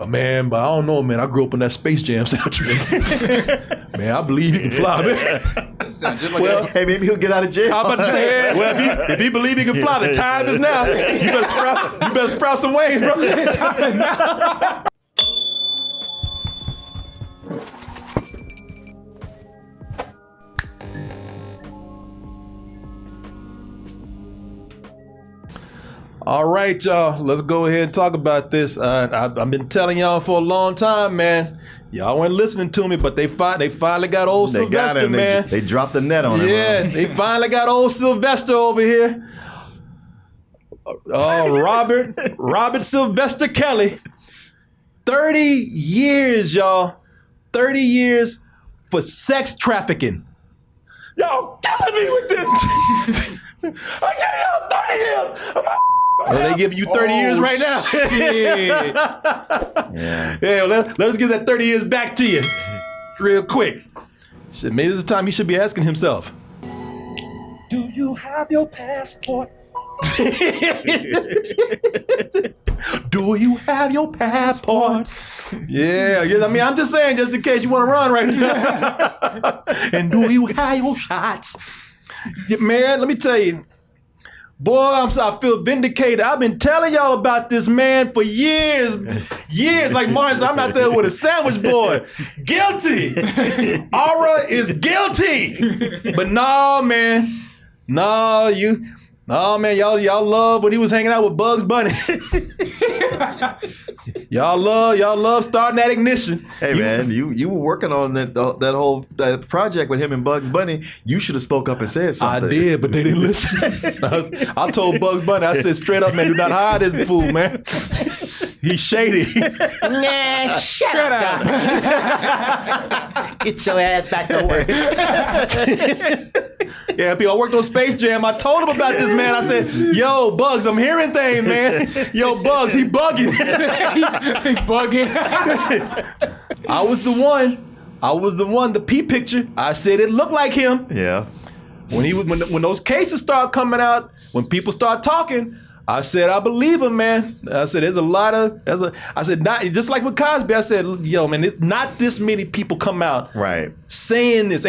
Man, but I don't know, man. I grew up on that Space Jam soundtrack. Man, I believe he can fly, man. Well, hey, maybe he'll get out of jail. I'm about to say, well, if he believe he can fly, the time is now. You better sprout some wings, bro. The time is now. All right, y'all. Let's go ahead and talk about this. I've been telling y'all for a long time, man. Y'all weren't listening to me, but they finally got old Sylvester, man. They dropped the net on him. Yeah, they finally got old Sylvester over here. Robert Sylvester Kelly. 30 years, y'all. 30 years for sex trafficking. Y'all killing me with this. I gave y'all 30 years. Well, they giving you 30 years right now. Shit. Yeah, let us give that 30 years back to you real quick. Shit, maybe this is the time he should be asking himself. Do you have your passport? Do you have your passport? Yeah, I mean, I'm just saying, just in case you want to run right now. And do you have your shots? Yeah, man, let me tell you. Boy, I feel vindicated. I've been telling y'all about this man for years. Like Martin said, I'm out there with a sandwich board. Guilty. Aura is guilty. But no, man. Y'all love when he was hanging out with Bugs Bunny. y'all love starting that ignition. Hey man, you were working on that whole project with him and Bugs Bunny. You should have spoke up and said something. I did, but they didn't listen. I told Bugs Bunny, I said straight up, man, do not hire this fool, man. He's shady. Nah, shut up. Get your ass back to work. Yeah, people, I worked on Space Jam. I told him about this, man. I said, yo, Bugs, I'm hearing things, man. Yo, Bugs, he bugging. He bugging. I was the one, the P picture. I said it looked like him. Yeah. When those cases start coming out, when people start talking, I said, I believe him, man. I said, I said, not just like with Cosby. I said, yo, man, not this many people come out saying this.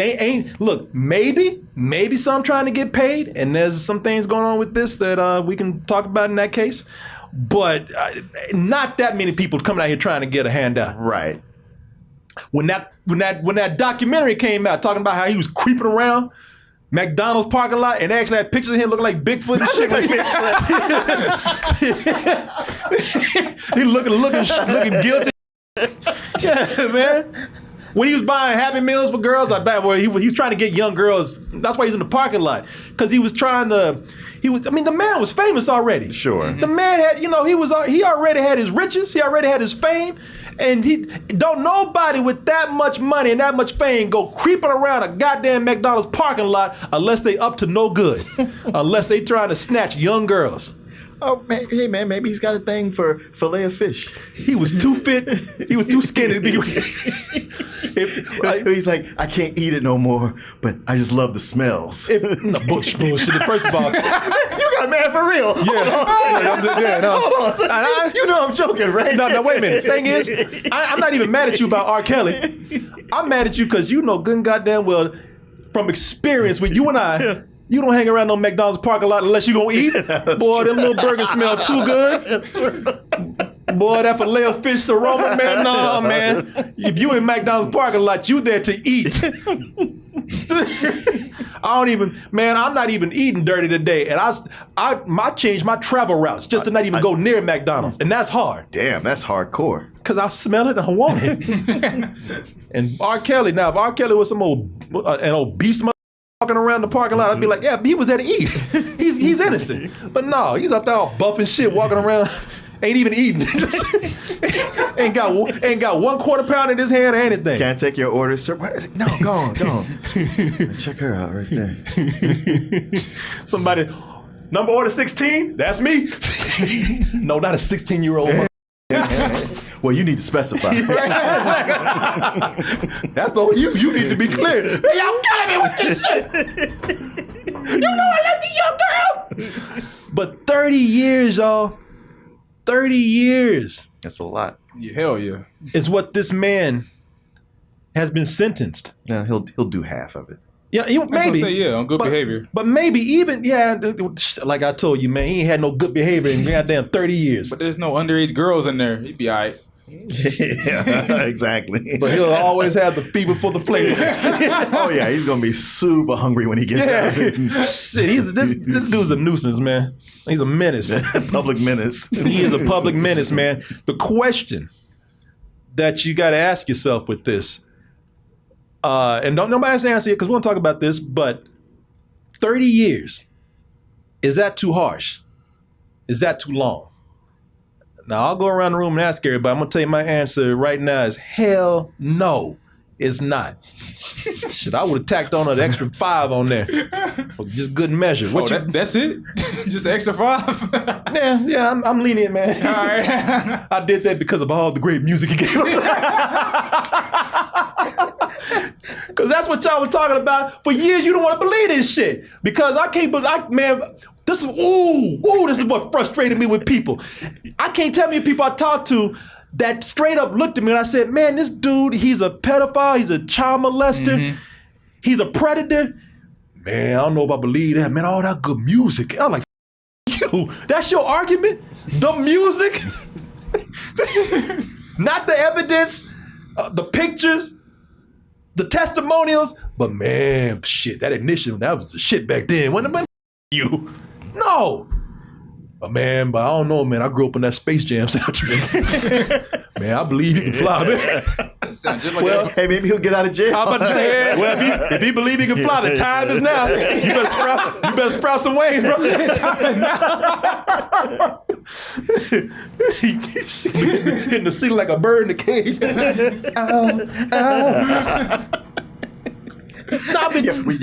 Look, maybe some trying to get paid, and there's some things going on with this that we can talk about in that case. But not that many people coming out here trying to get a handout. Right. When that documentary came out talking about how he was creeping around McDonald's parking lot and they actually had pictures of him looking like Bigfoot and shit like that. He looking guilty. Yeah, man. When he was buying Happy Meals for girls, I bet where he was trying to get young girls. That's why he's in the parking lot, because he was trying to. I mean, the man was famous already. Sure. The man had, he already had his riches. He already had his fame. And don't nobody with that much money and that much fame go creeping around a goddamn McDonald's parking lot unless they up to no good. Unless they trying to snatch young girls. Oh, hey man, maybe he's got a thing for fillet of fish. He was too fit. He was too skinny to be. He's like, I can't eat it no more, but I just love the smells. Bullshit. First of all, you got mad for real. Yeah. Hold on. You know I'm joking, right? No, wait a minute. Thing is, I'm not even mad at you about R. Kelly. I'm mad at you because you know good and goddamn well from experience with you and I. You don't hang around no McDonald's parking lot unless you gonna eat. Boy, them little burgers smell too good. Boy, that filet of fish aroma, man. No, man. If you in McDonald's parking lot, you there to eat. I'm not even eating dirty today. And I changed my travel routes just to not even go near McDonald's. And that's hard. Damn, that's hardcore. Because I smell it and I want it. And R. Kelly, now if R. Kelly was an obese mother walking around the parking lot, I'd be like, yeah, he was there to eat. He's innocent. But no, he's up there all buff and shit, walking around, ain't even eating. ain't got 1 quarter pound in his hand or anything. Can't take your orders, sir. No, go on. Check her out right there. Somebody, number order 16, that's me. No, not a 16-year-old. Well, you need to specify. That's the you need to be clear. Hey, y'all killing me with this shit. You know I like the young girls. But 30 years, y'all. 30 years That's a lot. Yeah, hell yeah. is what this man has been sentenced. Yeah, he'll do half of it. Yeah, That's what I'm maybe. saying, yeah, on good behavior. But maybe even, like I told you, man, he ain't had no good behavior in goddamn 30 years. But there's no underage girls in there. He'd be all right. Yeah, exactly. But he'll always have the fever for the flavor. Oh yeah, he's gonna be super hungry when he gets out. Shit, this dude's a nuisance, man. He's a menace. Public menace. He is a public menace, man. The question that you got to ask yourself with this, and don't nobody has to answer it because we won't talk about this, but 30 years, is that too harsh? Is that too long? Now, I'll go around the room and ask everybody. I'm going to tell you my answer right now is hell no, it's not. Shit, I would have tacked on an extra 5 on there. Just good measure. That's it? Just an extra 5? Yeah, I'm lenient, man. All right. I did that because of all the great music he gave us. Because that's what y'all were talking about for years. You don't want to believe this shit. Because I can't believe, man, this is what frustrated me with people. I can't tell me people I talked to that straight up looked at me and I said, man, this dude, he's a pedophile, he's a child molester, he's a predator. Man, I don't know if I believe that, man, all that good music. I'm like, you, that's your argument? The music? Not the evidence, the pictures, the testimonials, but man, shit, that ignition, that was the shit back then. When you, no. But man, I don't know, man. I grew up on that Space Jam soundtrack. Man, I believe he can fly, man. That sounds just like Hey, maybe he'll get out of jail. I'm about to say, well, if he believe he can fly, the time is now. You better sprout some wings, bro. The time is now. He's hitting the ceiling like a bird in the cage. No,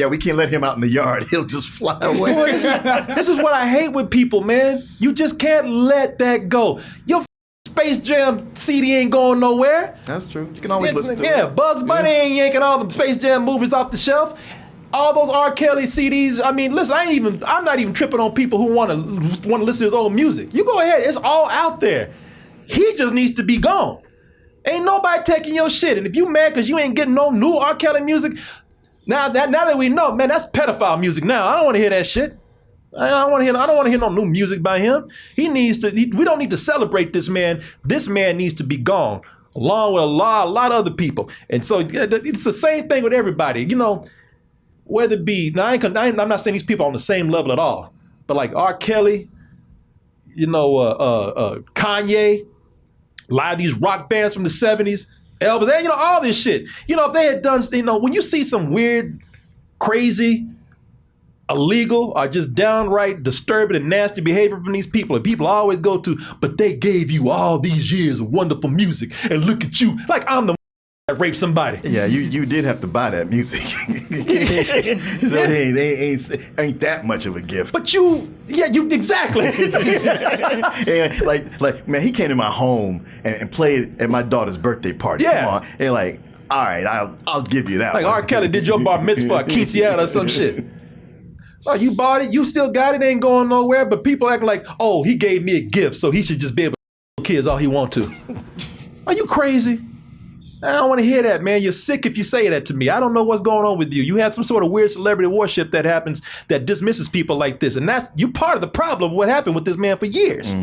we can't let him out in the yard. He'll just fly away. Boy, this is what I hate with people, man. You just can't let that go. Your Space Jam CD ain't going nowhere. That's true. You can always listen to it. Yeah, Bugs Bunny ain't yanking all the Space Jam movies off the shelf. All those R. Kelly CDs. I mean, listen, I'm not even tripping on people who want to listen to his old music. You go ahead. It's all out there. He just needs to be gone. Ain't nobody taking your shit. And if you mad because you ain't getting no new R. Kelly music, now that we know, man, that's pedophile music. Now I don't want to hear that shit. I don't want to hear no new music by him. We don't need to celebrate this man. This man needs to be gone, along with a lot of other people. And so it's the same thing with everybody. You know, whether it be now, I'm not saying these people are on the same level at all, but like R. Kelly, you know, Kanye, a lot of these rock bands from the 70s. Elvis, you know, all this shit. You know, if they had done, you know, when you see some weird, crazy, illegal, or just downright disturbing and nasty behavior from these people, and people always go to, but they gave you all these years of wonderful music, and look at you, like I'm the that raped somebody. Yeah, you did have to buy that music. So it ain't that much of a gift. But you exactly. And like man, he came to my home and played at my daughter's birthday party. Yeah. Come on. And like, all right, I'll give you that Like one. R. Kelly did your bar mitzvah or Keatsiata or some shit. Oh, you bought it, you still got it, ain't going nowhere, but people acting like, oh, he gave me a gift, so he should just be able to kids all he want to. Are you crazy? I don't want to hear that, man. You're sick if you say that to me. I don't know what's going on with you. You have some sort of weird celebrity worship that happens that dismisses people like this. And you're part of the problem of what happened with this man for years.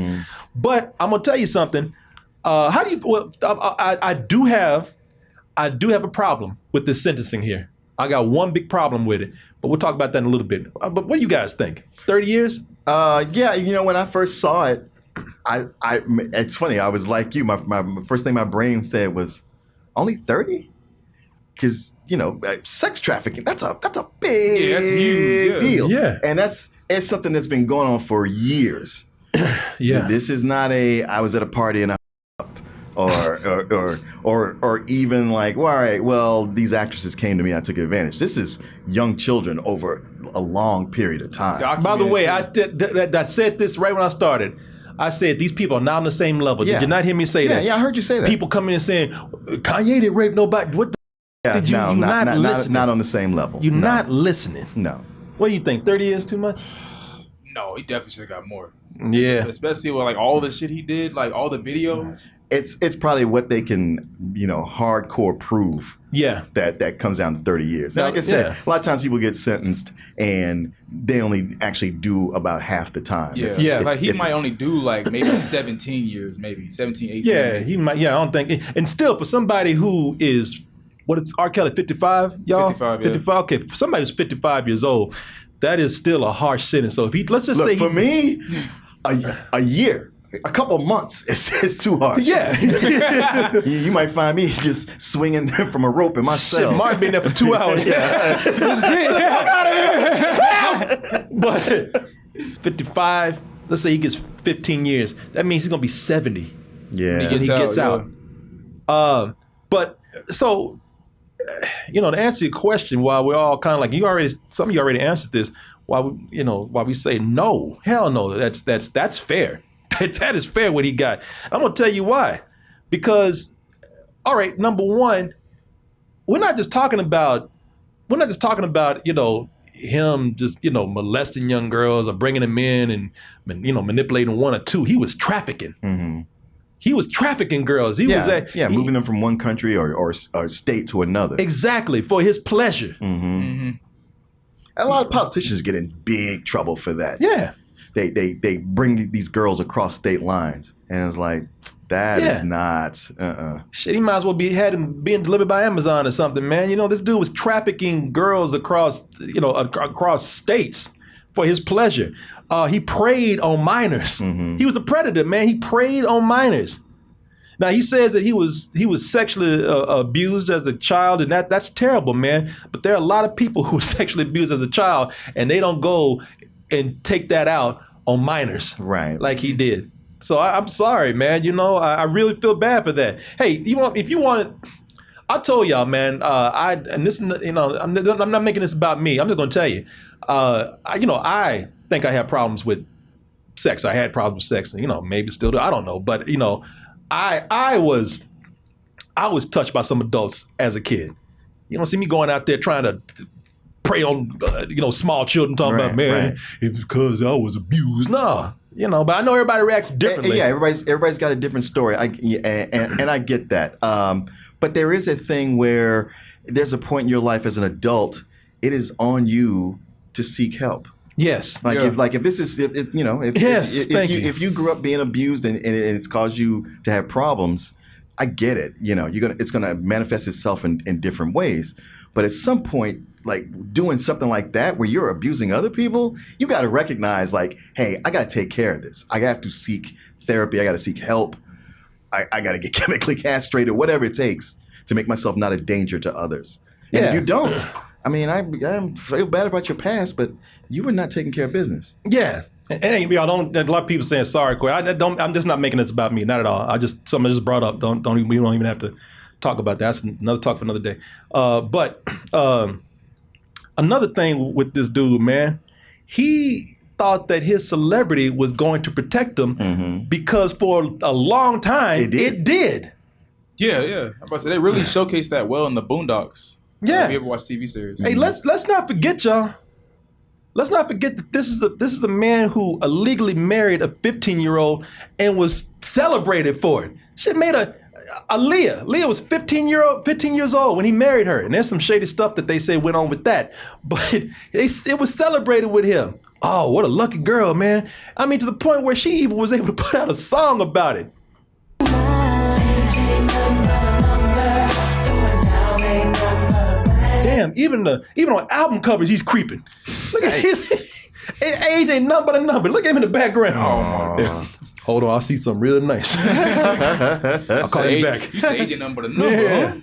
But I'm going to tell you something. I do have a problem with this sentencing here. I got one big problem with it, but we'll talk about that in a little bit. But what do you guys think? 30 years? Yeah, you know, when I first saw it, it's funny. I was like you. My first thing my brain said was, only 30? Because, you know, sex trafficking, that's a big that's huge, deal. Yeah. And it's something that's been going on for years. Yeah. This is not I was at a party and I or even like, well, all right, well, these actresses came to me, I took advantage. This is young children over a long period of time. By the way, I said this right when I started. I said, these people are not on the same level. Yeah. Did you not hear me say that? Yeah, I heard you say that. People coming in saying, Kanye didn't rape nobody. What the did you? No, You're not listening. not on the same level. You're No. not listening. No. What do you think? 30 years too much? No, he definitely should have got more. Yeah. Especially with like all the shit he did, like all the videos. it's probably what they can, hardcore prove. Yeah. That comes down to 30 years. And like I said, a lot of times people get sentenced and they only actually do about half the time. Yeah. Like he might only do like maybe 17 years, maybe 17, 18. Yeah, he might. Yeah, I don't think. And still, for somebody who is, what is R. Kelly, 55, y'all? 55, yeah. 55. Okay, for somebody who's 55 years old, that is still a harsh sentence. So if he, let's just say, for me, a year. A couple months is too hard. Yeah. you might find me just swinging from a rope in my cell. Shit, Martin been there for 2 hours. This is it. But 55, let's say he gets 15 years. That means he's going to be 70 Yeah. when he gets out. But so, to answer your question, while we're all kind of like, some of you already answered this, why we say no, hell no, that's fair. That is fair what he got. I'm gonna tell you why. Because, all right, number one, we're not just talking about him just molesting young girls or bringing them in and manipulating one or two. He was trafficking. Mm-hmm. He was trafficking girls. Moving them from one country or state to another. Exactly, for his pleasure. Mm-hmm. Mm-hmm. A lot of politicians get in big trouble for that. Yeah. They bring these girls across state lines, and it's like that is not. Shit, he might as well being delivered by Amazon or something, man. This dude was trafficking girls across states for his pleasure. He preyed on minors. Mm-hmm. He was a predator, man. He preyed on minors. Now he says that he was sexually abused as a child, and that's terrible, man. But there are a lot of people who were sexually abused as a child, and they don't go and take that out on minors, right? Like he did. So I'm sorry, man. I really feel bad for that. Hey, I told y'all, man. I'm not making this about me. I'm just gonna tell you. I think I have problems with sex. I had problems with sex, and maybe still do. I don't know, but I was touched by some adults as a kid. You don't see me going out there trying to prey on small children, talking about, man, it's because I was abused. No, but I know everybody reacts differently. Yeah, everybody's got a different story. And I get that. But there is a thing where there's a point in your life as an adult, it is on you to seek help. Yes. If you grew up being abused and it's caused you to have problems, I get it. It's gonna manifest itself in different ways. But at some point, like doing something like that where you're abusing other people, you got to recognize, like, hey, I got to take care of this. I have to seek therapy. I got to seek help. I got to get chemically castrated, whatever it takes to make myself not a danger to others. And if you don't, I feel bad about your past, but you were not taking care of business. Yeah. And y'all don't. A lot of people saying sorry, Corey. I'm just not making this about me. Not at all. Something I just brought up. We don't even have to talk about that. That's another talk for another day. But another thing with this dude, man, he thought that his celebrity was going to protect him because for a long time it did. Yeah. I'm about to say they really showcased that well in the Boondocks. Yeah. If you ever watch TV series. Hey, let's not forget, y'all. Let's not forget that this is the man who illegally married a 15-year-old and was celebrated for it. Shit made Leah. Leah was 15 years old when he married her, and there's some shady stuff that they say went on with that. But it was celebrated with him. Oh, what a lucky girl, man! To the point where she even was able to put out a song about it. Damn, even on album covers, he's creeping. Look at his age ain't nothing but a number. Look at him in the background. Oh, yeah. Hold on, I see something real nice. I'll call you back. You say age ain't nothing but a number, huh?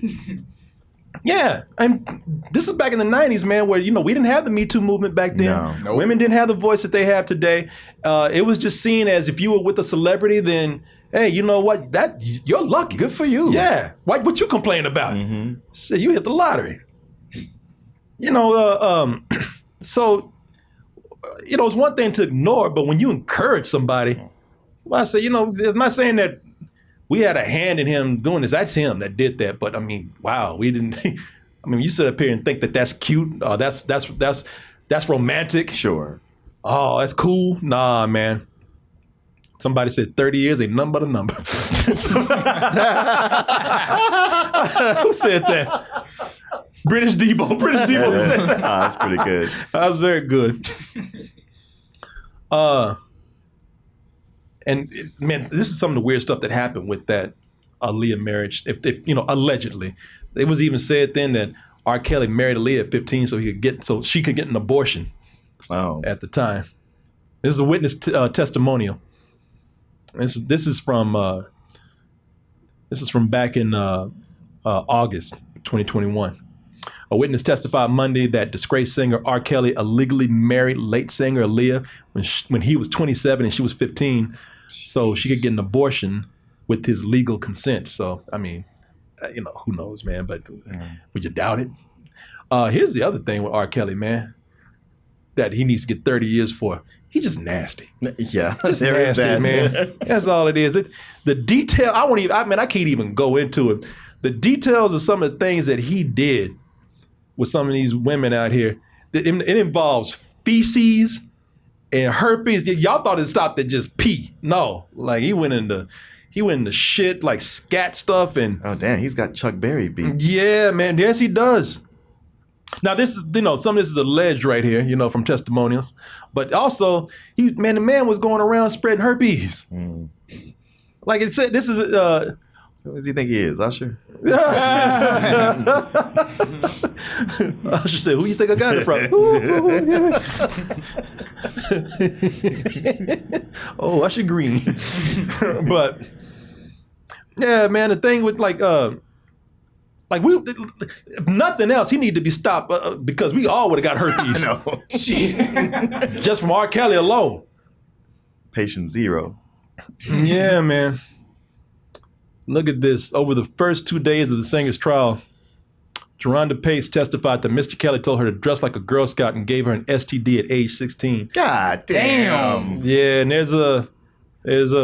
Yeah, and this is back in the 90s, man, where, we didn't have the Me Too movement back then. No. Nope. Women didn't have the voice that they have today. It was just seen as if you were with a celebrity, then, hey, you know what? You're lucky. Good for you. Yeah. What you complain about? Mm-hmm. Shit, you hit the lottery. So, it's one thing to ignore, but when you encourage somebody, I say, I'm not saying that we had a hand in him doing this. That's him that did that. But wow, we didn't. You sit up here and think that that's cute. That's romantic. Sure. Oh, that's cool. Nah, man. Somebody said 30 years ain't nothing but a number. Who said that? British Debo. British Debo said that. That's pretty good. That was very good. Man, this is some of the weird stuff that happened with that Aaliyah marriage. If allegedly, it was even said then that R. Kelly married Aaliyah at 15 so she could get an abortion. Oh. At the time. This is a witness testimonial. This is from back in August 2021. A witness testified Monday that disgraced singer R. Kelly illegally married late singer Aaliyah when he was 27 and she was 15, so she could get an abortion with his legal consent. So, I mean, who knows, man? But would you doubt it? Here's the other thing with R. Kelly, man, that he needs to get 30 years for. He's just nasty. Yeah, just nasty, man. That's all it is. The detail, I can't even go into it. The details of some of the things that he did with some of these women out here, it involves feces and herpes. Y'all thought it stopped at just pee. No, like he went into shit like scat stuff and. Oh damn, he's got Chuck Berry beat. Yeah, man. Yes, he does. Now this is, some of this is alleged right here, from testimonials, but also the man was going around spreading herpes. Like it said, this is. Who does he think he is, Usher? Usher said, "Who you think I got it from?" Oh, Usher Green. But yeah, man, the thing with if nothing else, he needed to be stopped because we all would have got herpes. I know. Just from R. Kelly alone. Patient zero. Yeah, man. Look at this. Over the first 2 days of the singer's trial, Geronda Pace testified that Mr. Kelly told her to dress like a Girl Scout and gave her an STD at age 16. God damn. Yeah, and there's a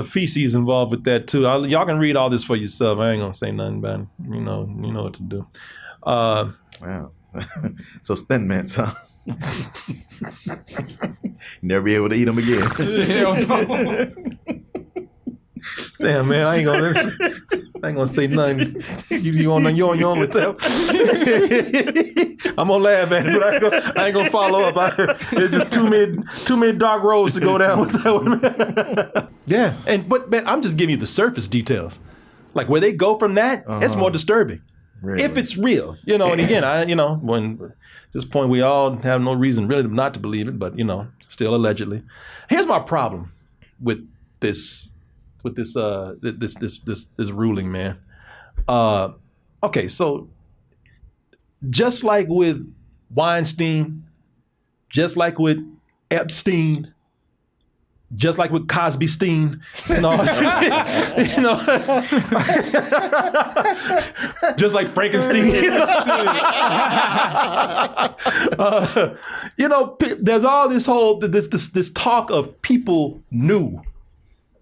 feces involved with that too. Y'all can read all this for yourself. I ain't gonna say nothing about it. You know what to do. Wow. So thin mints, huh? Never be able to eat them again. Damn, man, I ain't gonna say nothing. You on your own with that. I'm gonna laugh at it, but I ain't gonna follow up. There's just too many dark roads to go down with that one. Yeah, but man, I'm just giving you the surface details. Like where they go from that, it's more disturbing. Really? If it's real, And again, when at this point we all have no reason really not to believe it, but still allegedly. Here's my problem with this ruling, man. Okay, so just like with Weinstein, just like with Epstein, just like with Cosby Steen, just like Frankenstein. There's all this talk of people knew.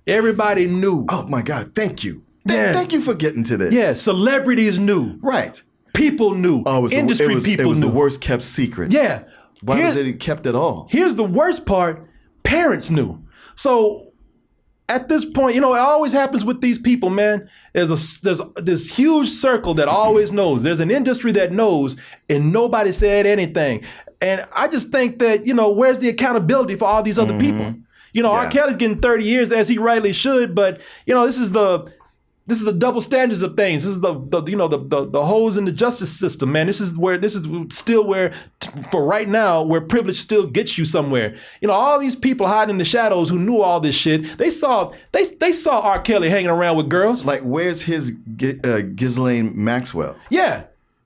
Everybody knew. Oh my God! Thank you. Thank you for getting to this. Yeah, celebrities knew. Right. People knew. Oh, Industry people knew. It was the worst kept secret. Yeah. Why was it kept at all? Here's the worst part. Parents knew. So at this point, it always happens with these people, man. There's this huge circle that always knows. There's an industry that knows, and nobody said anything. And I just think that, where's the accountability for all these other people? R. Kelly's getting 30 years as he rightly should, but this is the double standards of things. This is the holes in the justice system, man. This is still where for right now where privilege still gets you somewhere. All these people hiding in the shadows who knew all this shit. They saw R. Kelly hanging around with girls. Like, where's his Ghislaine Maxwell? Yeah.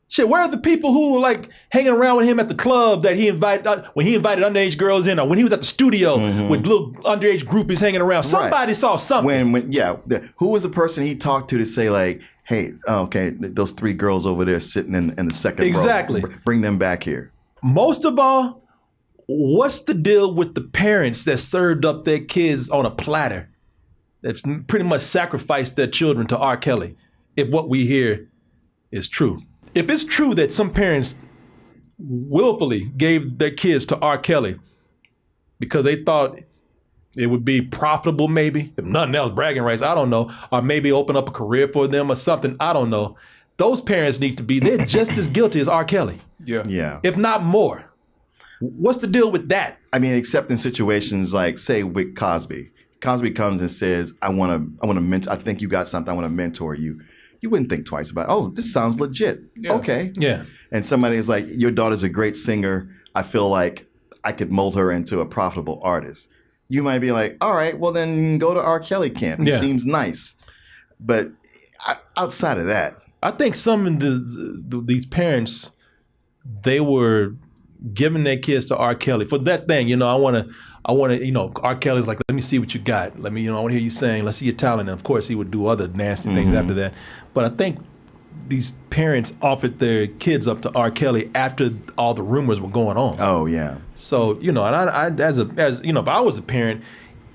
Shit, where are the people who were like hanging around with him at the club that he invited when he invited underage girls in, or when he was at the studio with little underage groupies hanging around? Somebody saw something. Who was the person he talked to say like, hey, okay, those 3 girls over there sitting in the second row. Exactly. Bring them back here. Most of all, what's the deal with the parents that served up their kids on a platter, that's pretty much sacrificed their children to R. Kelly, if what we hear is true? If it's true that some parents willfully gave their kids to R. Kelly because they thought It would be profitable, maybe. If nothing else, bragging rights, I don't know. Or maybe open up a career for them or something. I don't know. Those parents need to be, they're just as guilty as R. Kelly. Yeah. If not more. What's the deal with that? I mean, except in situations like, say, with Cosby. Cosby comes and says, I want to mentor, I think you got something, I want to mentor you. You wouldn't think twice about, oh, this sounds legit. Yeah. Okay. Yeah. And somebody is like, your daughter's a great singer. I feel like I could mold her into a profitable artist. You might be like, all right, well then go to R. Kelly camp. He Yeah. seems nice. But outside of that. I think some of these parents, they were giving their kids to R. Kelly for that thing. You know, I want to, you know, R. Kelly's like, let me see what you got. Let me, you know, I want to hear you sing. Let's see your talent. And of course, he would do other nasty things after that. But I think these parents offered their kids up to R. Kelly after all the rumors were going on. Oh yeah. So, you know, and I as you know, if I was a parent,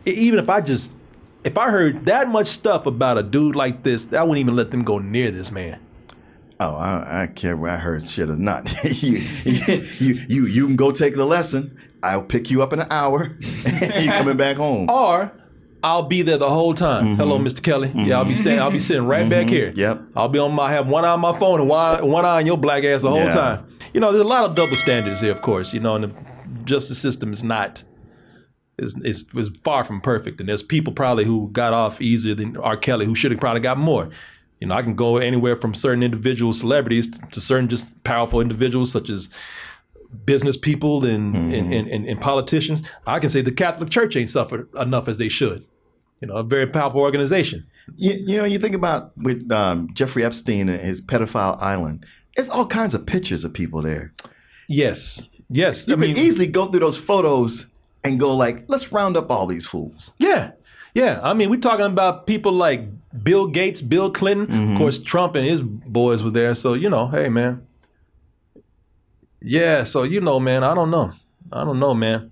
even if I heard that much stuff about a dude like this, I wouldn't even let them go near this man. Oh, I care where I heard shit or not. you can go take the lesson. I'll pick you up in an hour. And you're coming back home. Or I'll be there the whole time. Hello, Mr. Kelly. Yeah, I'll be sitting right back here. Yep. I'll be I have one eye on my phone and one eye on your black ass the whole Yeah. time. You know, there's a lot of double standards here, of course. You know, and the justice system is not. Is far from perfect, and there's people probably who got off easier than R. Kelly who should have probably got more. You know, I can go anywhere from certain individual celebrities to certain just powerful individuals such as business people and politicians. I can say the Catholic Church ain't suffered enough as they should. You know, a very powerful organization. You know, you think about with Jeffrey Epstein and his pedophile island. There's all kinds of pictures of people there. Yes. You could easily go through those photos and go like, let's round up all these fools. Yeah. I mean, we're talking about people like Bill Gates, Bill Clinton. Of course, Trump and his boys were there. So, you know, hey, man. Yeah, so, you know, man, I don't know, man.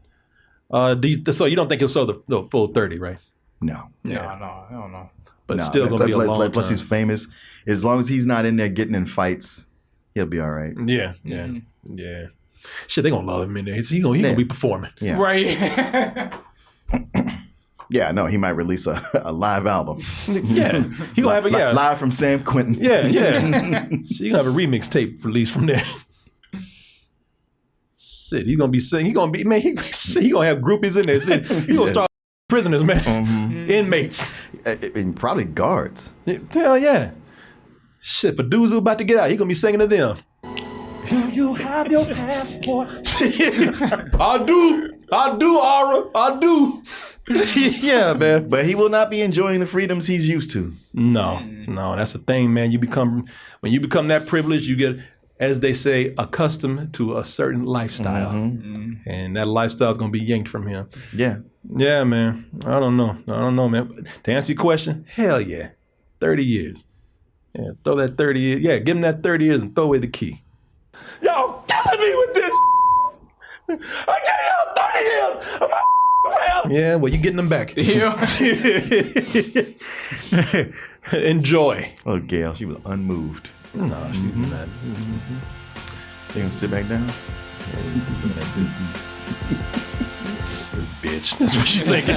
So you don't think he'll sell the full 30, right? No. Yeah, no, I don't know. But it's still going to be a long time. Plus he's famous. As long as he's not in there getting in fights, he'll be all right. Yeah. Shit, they going to love him in there. He gonna be performing. Yeah. Right. Yeah, no, he might release a live album. Yeah. He going to have Live from San Quentin. Yeah. So you going to have a remix tape released from there. Shit, he's going to be singing. He going to have groupies in there. Shit. He going to start prisoners, man. Inmates. And probably guards. Hell yeah. Shit, for dudes who about to get out, he going to be singing to them. Do you have your passport? I do, Aura. I do. Yeah, man. But he will not be enjoying the freedoms he's used to. No, that's the thing, man. When you become that privileged, you get, as they say, accustomed to a certain lifestyle. And that lifestyle is going to be yanked from him. Yeah. Yeah, man. I don't know, man. To answer your question, hell yeah. 30 years. Yeah, throw that 30 years. Yeah, give him that 30 years and throw away the key. Y'all killing me with this. I gave y'all 30 years. Yeah, well, you're getting them back. Enjoy. Oh, Gail, she was unmoved. No, she's not. You gonna sit back down? Bitch. That's what she's thinking.